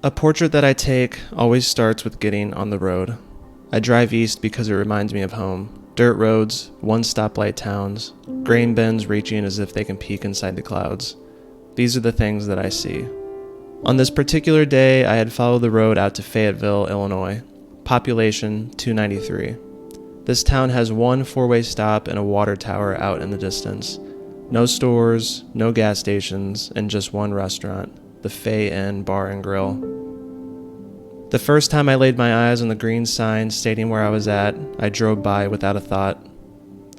A portrait that I take always starts with getting on the road. I drive east because it reminds me of home. Dirt roads, one stoplight towns, grain bins reaching as if they can peek inside the clouds. These are the things that I see. On this particular day, I had followed the road out to Fayetteville, Illinois. Population 293. This town has one four-way stop and a water tower out in the distance. No stores, no gas stations, and just one restaurant, the Fay Inn Bar and Grill. The first time I laid my eyes on the green sign stating where I was at, I drove by without a thought.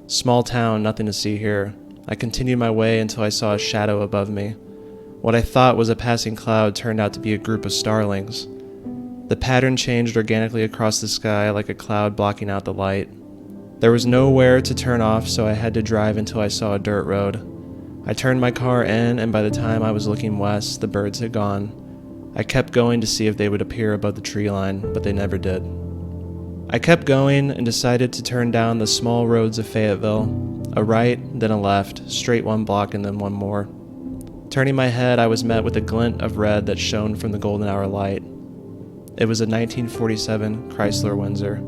Small town, nothing to see here. I continued my way until I saw a shadow above me. What I thought was a passing cloud turned out to be a group of starlings. The pattern changed organically across the sky like a cloud blocking out the light. There was nowhere to turn off, so I had to drive until I saw a dirt road. I turned my car in, and by the time I was looking west, the birds had gone. I kept going to see if they would appear above the tree line, but they never did. I kept going and decided to turn down the small roads of Fayetteville, a right, then a left, straight one block and then one more. Turning my head, I was met with a glint of red that shone from the golden hour light. It was a 1947 Chrysler Windsor.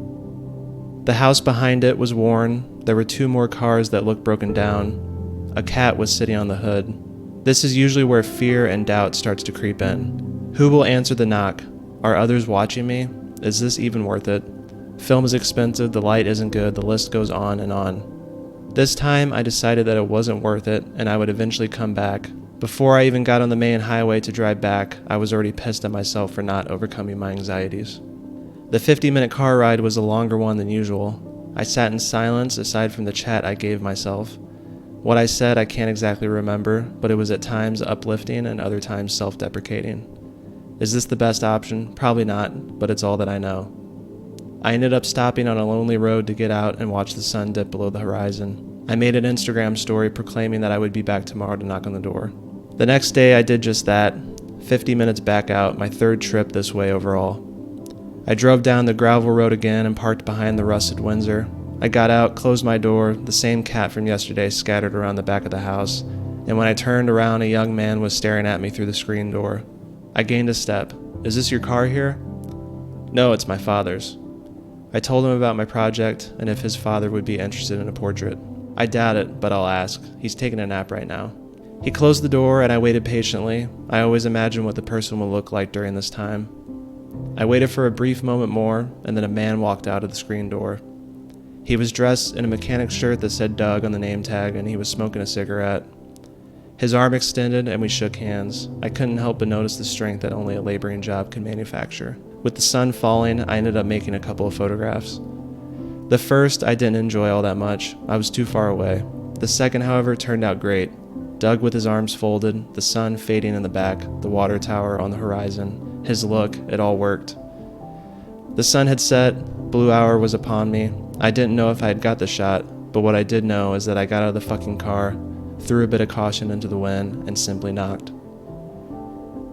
The house behind it was worn. There were two more cars that looked broken down. A cat was sitting on the hood. This is usually where fear and doubt starts to creep in. Who will answer the knock? Are others watching me? Is this even worth it? Film is expensive, the light isn't good, the list goes on and on. This time, I decided that it wasn't worth it, and I would eventually come back. Before I even got on the main highway to drive back, I was already pissed at myself for not overcoming my anxieties. The 50-minute car ride was a longer one than usual. I sat in silence aside from the chat I gave myself. What I said I can't exactly remember, but it was at times uplifting and other times self-deprecating. Is this the best option? Probably not, but it's all that I know. I ended up stopping on a lonely road to get out and watch the sun dip below the horizon. I made an Instagram story proclaiming that I would be back tomorrow to knock on the door. The next day I did just that, 50 minutes back out, my third trip this way overall. I drove down the gravel road again and parked behind the rusted Windsor. I got out, closed my door, the same cat from yesterday scattered around the back of the house, and when I turned around, a young man was staring at me through the screen door. I gained a step. Is this your car here? No, it's my father's. I told him about my project and if his father would be interested in a portrait. I doubt it, but I'll ask. He's taking a nap right now. He closed the door and I waited patiently. I always imagine what the person will look like during this time. I waited for a brief moment more, and then a man walked out of the screen door. He was dressed in a mechanic's shirt that said Doug on the name tag, and he was smoking a cigarette. His arm extended, and we shook hands. I couldn't help but notice the strength that only a laboring job can manufacture. With the sun falling, I ended up making a couple of photographs. The first I didn't enjoy all that much. I was too far away. The second, however, turned out great. Doug with his arms folded, the sun fading in the back, the water tower on the horizon. His look, it all worked. The sun had set, blue hour was upon me. I didn't know if I had got the shot, but what I did know is that I got out of the fucking car, threw a bit of caution into the wind, and simply knocked.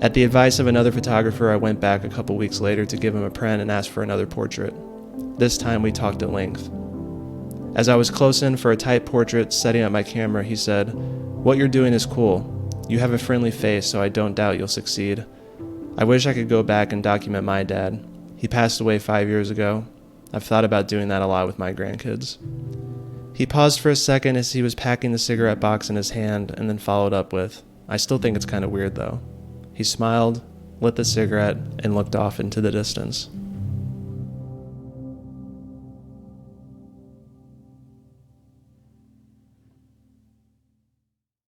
At the advice of another photographer, I went back a couple weeks later to give him a print and ask for another portrait. This time we talked at length. As I was close in for a tight portrait, setting up my camera, he said, "What you're doing is cool. You have a friendly face, so I don't doubt you'll succeed. I wish I could go back and document my dad. He passed away 5 years ago. I've thought about doing that a lot with my grandkids." He paused for a second as he was packing the cigarette box in his hand and then followed up with, "I still think it's kind of weird though." He smiled, lit the cigarette, and looked off into the distance.